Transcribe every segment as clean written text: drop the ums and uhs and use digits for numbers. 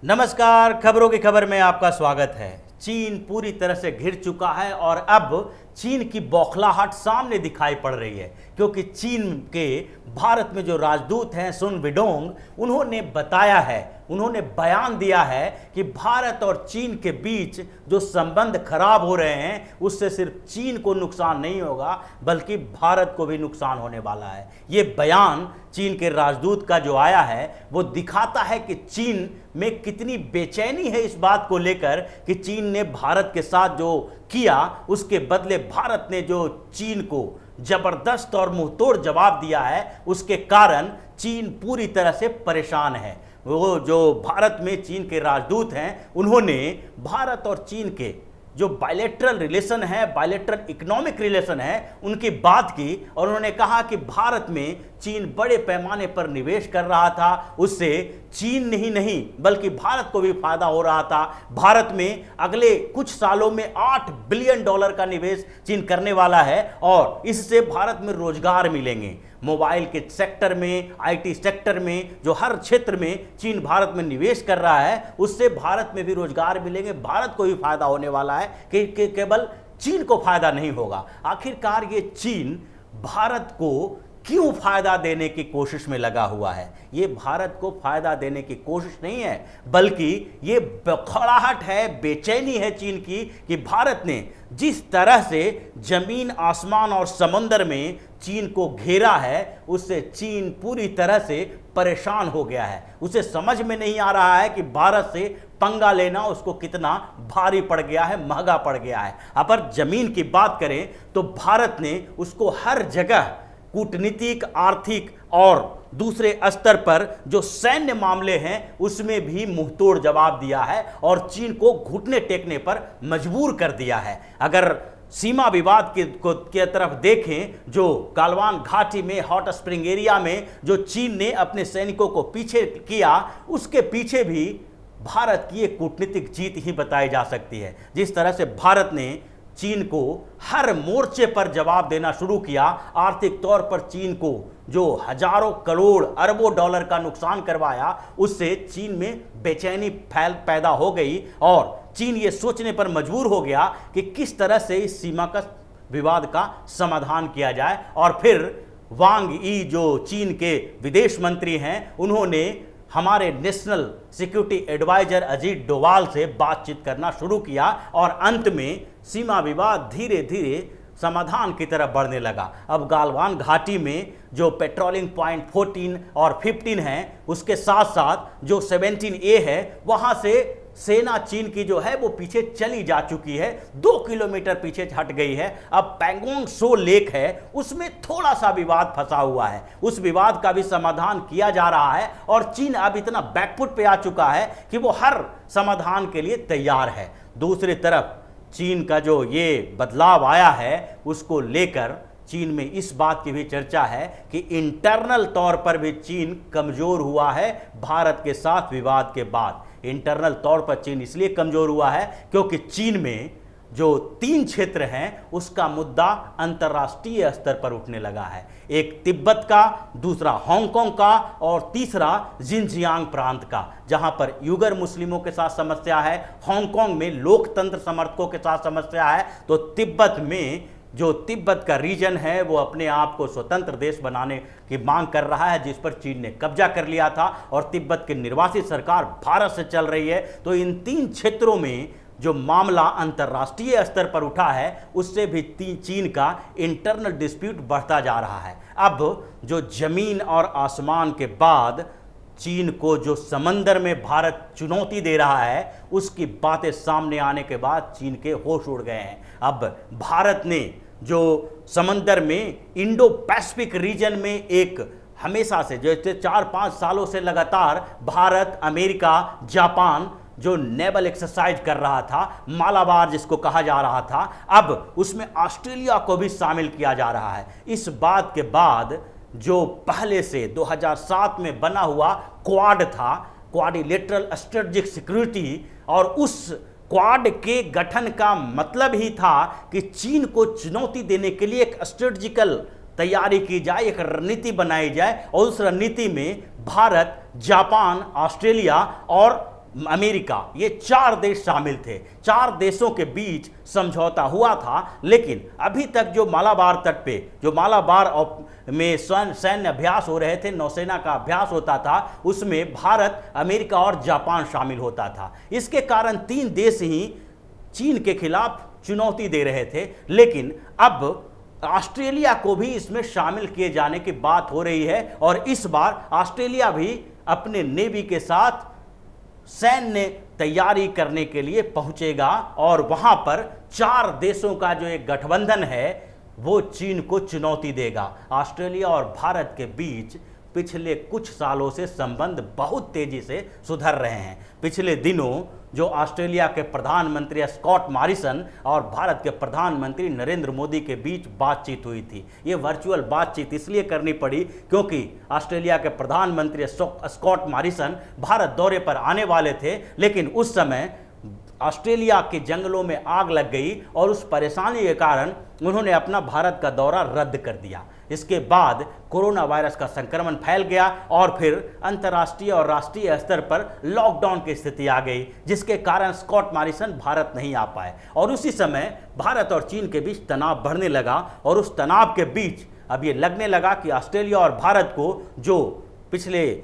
नमस्कार, खबरों की खबर में आपका स्वागत है। चीन पूरी तरह से घिर चुका है और अब चीन की बौखलाहट सामने दिखाई पड़ रही है, क्योंकि चीन के भारत में जो राजदूत हैं सुन विडोंग, उन्होंने बताया है, उन्होंने बयान दिया है कि भारत और चीन के बीच जो संबंध खराब हो रहे हैं उससे सिर्फ चीन को नुकसान नहीं होगा बल्कि भारत को भी नुकसान होने वाला है। ये बयान चीन के राजदूत का जो आया है वो दिखाता है कि चीन में कितनी बेचैनी है इस बात को लेकर कि चीन ने भारत के साथ जो किया उसके बदले भारत ने जो चीन को जबरदस्त और मुंहतोड़ जवाब दिया है, उसके कारण चीन पूरी तरह से परेशान है। वो जो भारत में चीन के राजदूत हैं, उन्होंने भारत और चीन के जो बायलैटरल रिलेशन है, बायलैटरल इकोनॉमिक रिलेशन है, उनकी बात की और उन्होंने कहा कि भारत में चीन बड़े पैमाने पर निवेश कर रहा था, उससे चीन ही नहीं बल्कि भारत को भी फायदा हो रहा था। भारत में अगले कुछ सालों में $8 बिलियन का निवेश चीन करने वाला है और इससे भारत में रोजगार मिलेंगे। मोबाइल के सेक्टर में, आईटी सेक्टर में, जो हर क्षेत्र में चीन भारत में निवेश कर रहा है, उससे भारत में भी रोजगार मिलेंगे, भारत को भी फायदा होने वाला है कि केवल चीन को फायदा नहीं होगा। आखिरकार ये चीन भारत को क्यों फायदा देने की कोशिश में लगा हुआ है? ये भारत को फायदा देने की कोशिश नहीं है बल्कि ये बौखलाहट है, बेचैनी है चीन की कि भारत ने जिस तरह से जमीन, आसमान और समंदर में चीन को घेरा है, उससे चीन पूरी तरह से परेशान हो गया है। उसे समझ में नहीं आ रहा है कि भारत से पंगा लेना उसको कितना भारी पड़ गया है, महंगा पड़ गया है। अगर जमीन की बात करें तो भारत ने उसको हर जगह कूटनीतिक, आर्थिक और दूसरे स्तर पर जो सैन्य मामले हैं उसमें भी मुंहतोड़ जवाब दिया है और चीन को घुटने टेकने पर मजबूर कर दिया है। अगर सीमा विवाद के तरफ देखें, जो गालवान घाटी में हॉट स्प्रिंग एरिया में जो चीन ने अपने सैनिकों को पीछे किया, उसके पीछे भी भारत की एक कूटनीतिक जीत ही बताई जा सकती है। जिस तरह से भारत ने चीन को हर मोर्चे पर जवाब देना शुरू किया, आर्थिक तौर पर चीन को जो हजारों करोड़ अरबों डॉलर का नुकसान करवाया, उससे चीन में बेचैनी पैदा हो गई और चीन ये सोचने पर मजबूर हो गया कि किस तरह से इस सीमा का विवाद का समाधान किया जाए। और फिर वांग यी जो चीन के विदेश मंत्री हैं, उन्होंने हमारे national security adviser Ajit Doval से बातचीत करना शुरू किया और अंत में सीमा विवाद धीरे धीरे समाधान की तरफ बढ़ने लगा। अब गालवान घाटी में जो पेट्रोलिंग पॉइंट 14 और 15 हैं, उसके साथ साथ जो 17A है, वहाँ से सेना चीन की जो है वो पीछे चली जा चुकी है, 2 किलोमीटर पीछे हट गई है। अब पैंगोंग सो लेक है, उसमें थोड़ा सा विवाद फंसा हुआ है, उस विवाद का भी समाधान किया जा रहा है और चीन अब इतना बैकफुट पे आ चुका है कि वो हर समाधान के लिए तैयार है। दूसरी तरफ चीन का जो ये बदलाव आया है, उसको लेकर चीन में इस बात की भी चर्चा है कि इंटरनल तौर पर भी चीन कमजोर हुआ है भारत के साथ विवाद के बाद। इंटरनल तौर पर चीन इसलिए कमजोर हुआ है क्योंकि चीन में जो 3 क्षेत्र हैं उसका मुद्दा अंतर्राष्ट्रीय स्तर पर उठने लगा है। एक तिब्बत का, दूसरा हांगकांग का और तीसरा जिनजियांग प्रांत का, जहां पर यूगर मुस्लिमों के साथ समस्या है, हांगकांग में लोकतंत्र समर्थकों के साथ समस्या है, तो तिब्बत में जो तिब्बत का रीजन है वो अपने आप को स्वतंत्र देश बनाने की मांग कर रहा है, जिस पर चीन ने कब्जा कर लिया था और तिब्बत की निर्वासित सरकार भारत से चल रही है। तो इन 3 क्षेत्रों में जो मामला अंतर्राष्ट्रीय स्तर पर उठा है, उससे भी चीन का इंटरनल डिस्प्यूट बढ़ता जा रहा है। अब जो जमीन और आसमान के बाद चीन को जो समंदर में भारत चुनौती दे रहा है, उसकी बातें सामने आने के बाद चीन के होश उड़ गए हैं। अब भारत ने जो समंदर में इंडो पैसिफिक रीजन में एक हमेशा से जैसे 4-5 सालों से लगातार भारत, अमेरिका, जापान जो नेवल एक्सरसाइज कर रहा था, मालाबार जिसको कहा जा रहा था, अब उसमें ऑस्ट्रेलिया को भी शामिल किया जा रहा है। इस बात के बाद जो पहले से 2007 में बना हुआ क्वाड था, क्वाड्रिलेटरल स्ट्रेटेजिक सिक्योरिटी, और उस क्वाड के गठन का मतलब ही था कि चीन को चुनौती देने के लिए एक स्ट्रेटेजिकल तैयारी की जाए, एक रणनीति बनाई जाए और उस रणनीति में भारत, जापान, ऑस्ट्रेलिया और अमेरिका, ये 4 देश शामिल थे। 4 देशों के बीच समझौता हुआ था, लेकिन अभी तक जो मालाबार तट पे, जो मालाबार में सैन्य अभ्यास हो रहे थे, नौसेना का अभ्यास होता था, उसमें भारत, अमेरिका और जापान शामिल होता था। इसके कारण 3 देश ही चीन के खिलाफ चुनौती दे रहे थे। लेकिन अब ऑस्ट्रेलिया को भी इसमें शामिल किए जाने की बात हो रही है, और इस बार ऑस्ट्रेलिया भी अपने नेवी के साथ सैन्य तैयारी करने के लिए पहुंचेगा, और वहां पर 4 देशों का जो एक गठबंधन है वो चीन को चुनौती देगा। ऑस्ट्रेलिया और भारत के बीच पिछले कुछ सालों से संबंध बहुत तेजी से सुधर रहे हैं। पिछले दिनों जो ऑस्ट्रेलिया के प्रधानमंत्री स्कॉट मॉरिसन और भारत के प्रधानमंत्री नरेंद्र मोदी के बीच बातचीत हुई थी। ये वर्चुअल बातचीत इसलिए करनी पड़ी क्योंकि ऑस्ट्रेलिया के प्रधानमंत्री स्कॉट मॉरिसन भारत दौरे पर आने वाले थे, लेकिन उस समय ऑस्ट्रेलिया के जंगलों में आग लग गई और उस परेशानी के कारण उन्होंने अपना भारत का दौरा रद्द कर दिया। इसके बाद कोरोना वायरस का संक्रमण फैल गया और फिर अंतर्राष्ट्रीय और राष्ट्रीय स्तर पर लॉकडाउन की स्थिति आ गई, जिसके कारण स्कॉट मॉरिसन भारत नहीं आ पाए, और उसी समय भारत और चीन के बीच तनाव बढ़ने लगा। और उस तनाव के बीच अब ये लगने लगा कि ऑस्ट्रेलिया और भारत को, जो पिछले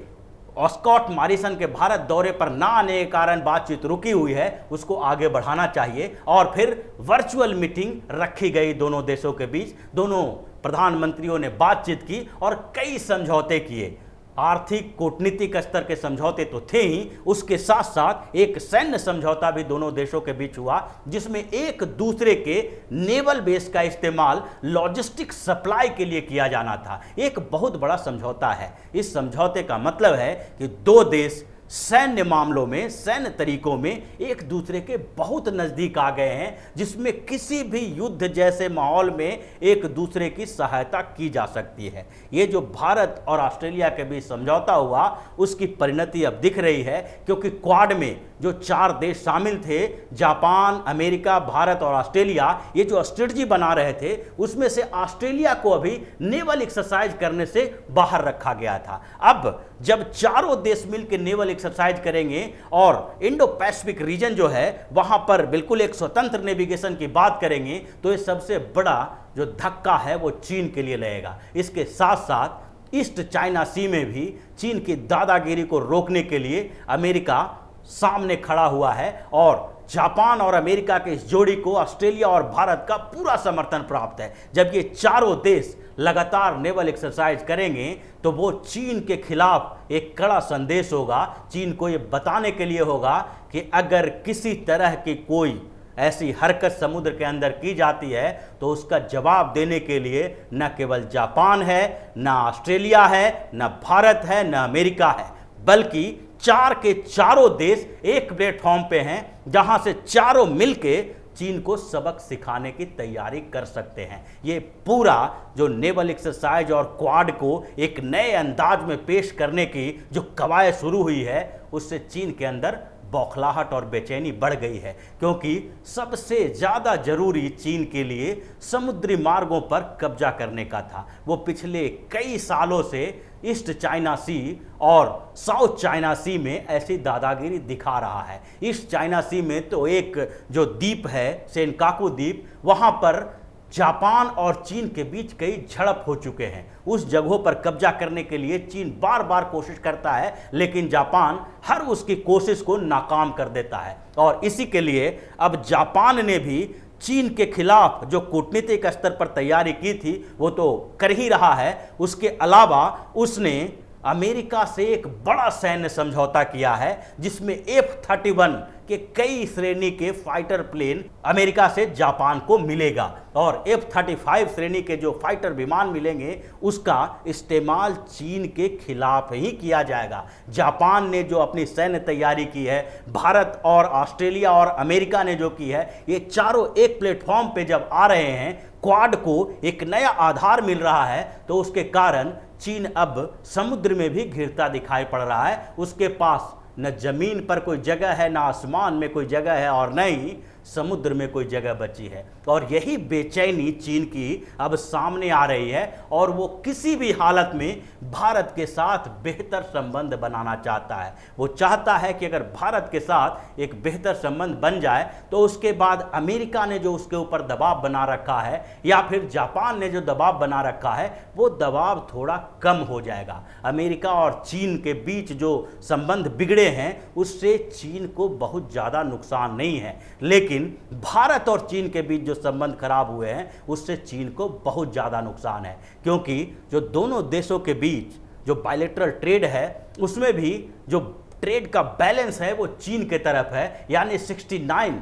स्कॉट मॉरिसन के भारत दौरे पर ना आने के कारण बातचीत रुकी हुई है, उसको आगे बढ़ाना चाहिए। और फिर वर्चुअल मीटिंग रखी गई दोनों देशों के बीच। दोनों प्रधानमंत्रियों ने बातचीत की और कई समझौते किए। आर्थिक कूटनीतिक स्तर के समझौते तो थे ही, उसके साथ साथ एक सैन्य समझौता भी दोनों देशों के बीच हुआ, जिसमें एक दूसरे के नेवल बेस का इस्तेमाल लॉजिस्टिक सप्लाई के लिए किया जाना था। एक बहुत बड़ा समझौता है। इस समझौते का मतलब है कि 2 देश सैन्य मामलों में, सैन्य तरीकों में एक दूसरे के बहुत नजदीक आ गए हैं, जिसमें किसी भी युद्ध जैसे माहौल में एक दूसरे की सहायता की जा सकती है। ये जो भारत और ऑस्ट्रेलिया के बीच समझौता हुआ, उसकी परिणति अब दिख रही है, क्योंकि क्वाड में जो 4 देश शामिल थे, जापान, अमेरिका, भारत और ऑस्ट्रेलिया, ये जो स्ट्रेटजी बना रहे थे, उसमें से ऑस्ट्रेलिया को अभी नेवल एक्सरसाइज करने से बाहर रखा गया था। अब जब चारों देश मिलकर नेवल एक्सरसाइज करेंगे और इंडो पैसिफिक रीजन जो है वहां पर बिल्कुल एक स्वतंत्र नेविगेशन की बात करेंगे, तो ये सबसे बड़ा जो धक्का है वो चीन के लिए लगेगा। इसके साथ साथ ईस्ट चाइना सी में भी चीन की दादागिरी को रोकने के लिए अमेरिका सामने खड़ा हुआ है, और जापान और अमेरिका के इस जोड़ी को ऑस्ट्रेलिया और भारत का पूरा समर्थन प्राप्त है। जब ये चारों देश लगातार नेवल एक्सरसाइज करेंगे तो वो चीन के खिलाफ एक कड़ा संदेश होगा। चीन को ये बताने के लिए होगा कि अगर किसी तरह की कोई ऐसी हरकत समुद्र के अंदर की जाती है तो उसका जवाब देने के लिए न केवल जापान है, न ऑस्ट्रेलिया है, न भारत है, न अमेरिका है, बल्कि 4 के चारों देश एक प्लेटफॉर्म पे हैं, जहां से चारों मिलके चीन को सबक सिखाने की तैयारी कर सकते हैं। ये पूरा जो नेवल एक्सरसाइज और क्वाड को एक नए अंदाज में पेश करने की जो कवायद शुरू हुई है, उससे चीन के अंदर बौखलाहट और बेचैनी बढ़ गई है, क्योंकि सबसे ज़्यादा जरूरी चीन के लिए समुद्री मार्गों पर कब्जा करने का था। वो पिछले कई सालों से ईस्ट चाइना सी और साउथ चाइना सी में ऐसी दादागिरी दिखा रहा है। ईस्ट चाइना सी में तो एक जो द्वीप है सेनकाकू द्वीप, वहाँ पर जापान और चीन के बीच कई झड़प हो चुके हैं। उस जगहों पर कब्जा करने के लिए चीन बार बार कोशिश करता है, लेकिन जापान हर उसकी कोशिश को नाकाम कर देता है। और इसी के लिए अब जापान ने भी चीन के खिलाफ जो कूटनीतिक स्तर पर तैयारी की थी वो तो कर ही रहा है, उसके अलावा उसने अमेरिका से एक बड़ा सैन्य समझौता किया है, जिसमें F-31 के कई श्रेणी के फाइटर प्लेन अमेरिका से जापान को मिलेगा, और F-35 श्रेणी के जो फाइटर विमान मिलेंगे उसका इस्तेमाल चीन के खिलाफ ही किया जाएगा। जापान ने जो अपनी सैन्य तैयारी की है, भारत और ऑस्ट्रेलिया और अमेरिका ने जो की है, ये चारों एक प्लेटफॉर्म पे जब आ रहे हैं, क्वाड को एक नया आधार मिल रहा है, तो उसके कारण चीन अब समुद्र में भी घिरता दिखाई पड़ रहा है। उसके पास न जमीन पर कोई जगह है, न आसमान में कोई जगह है, और न ही समुद्र में कोई जगह बची है। और यही बेचैनी चीन की अब सामने आ रही है और वो किसी भी हालत में भारत के साथ बेहतर संबंध बनाना चाहता है। वो चाहता है कि अगर भारत के साथ एक बेहतर संबंध बन जाए तो उसके बाद अमेरिका ने जो उसके ऊपर दबाव बना रखा है या फिर जापान ने जो दबाव बना रखा है वो दबाव थोड़ा कम हो जाएगा। अमेरिका और चीन के बीच जो संबंध बिगड़े हैं उससे चीन को बहुत ज़्यादा नुकसान नहीं है, लेकिन भारत और चीन के बीच जो संबंध खराब हुए हैं उससे चीन को बहुत ज़्यादा नुकसान है, क्योंकि जो दोनों देशों के बीच जो बायलैटरल ट्रेड है उसमें भी जो ट्रेड का बैलेंस है वो चीन के तरफ है। यानी 69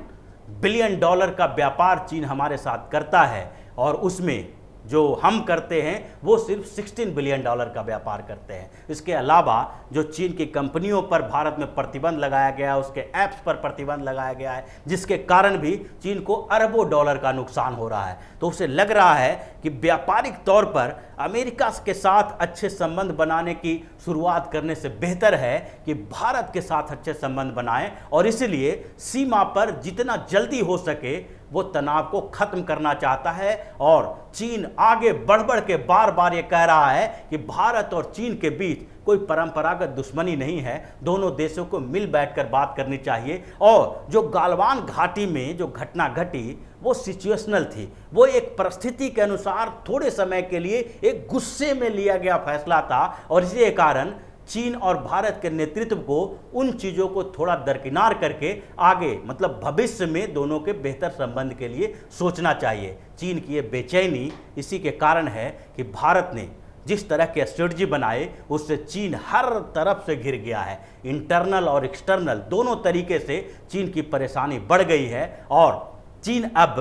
बिलियन डॉलर का व्यापार चीन हमारे साथ करता है और उसमें जो हम करते हैं वो सिर्फ 16 बिलियन डॉलर का व्यापार करते हैं। इसके अलावा जो चीन की कंपनियों पर भारत में प्रतिबंध लगाया गया है, उसके ऐप्स पर प्रतिबंध लगाया गया है, जिसके कारण भी चीन को अरबों डॉलर का नुकसान हो रहा है। तो उसे लग रहा है कि व्यापारिक तौर पर अमेरिका के साथ अच्छे संबंध बनाने की शुरुआत करने से बेहतर है कि भारत के साथ अच्छे संबंध बनाएं, और इसलिए सीमा पर जितना जल्दी हो सके वो तनाव को खत्म करना चाहता है। और चीन आगे बढ़ बढ़ के बार बार ये कह रहा है कि भारत और चीन के बीच कोई परंपरागत दुश्मनी नहीं है, दोनों देशों को मिल बैठकर बात करनी चाहिए। और जो गालवान घाटी में जो घटना घटी वो सिचुएशनल थी, वो एक परिस्थिति के अनुसार थोड़े समय के लिए एक गुस्से में लिया गया फैसला था, और इसी कारण चीन और भारत के नेतृत्व को उन चीज़ों को थोड़ा दरकिनार करके आगे मतलब भविष्य में दोनों के बेहतर संबंध के लिए सोचना चाहिए। चीन की ये बेचैनी इसी के कारण है कि भारत ने जिस तरह के स्ट्रेटजी बनाए उससे चीन हर तरफ से घिर गया है। इंटरनल और एक्सटर्नल दोनों तरीके से चीन की परेशानी बढ़ गई है और चीन अब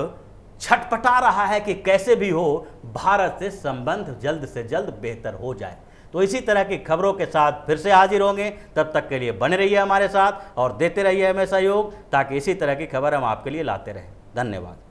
छटपटा रहा है कि कैसे भी हो भारत से संबंध जल्द से जल्द बेहतर हो जाए। तो इसी तरह की खबरों के साथ फिर से हाजिर होंगे, तब तक के लिए बने रहिए हमारे साथ और देते रहिए हमें सहयोग, ताकि इसी तरह की खबर हम आपके लिए लाते रहें। धन्यवाद।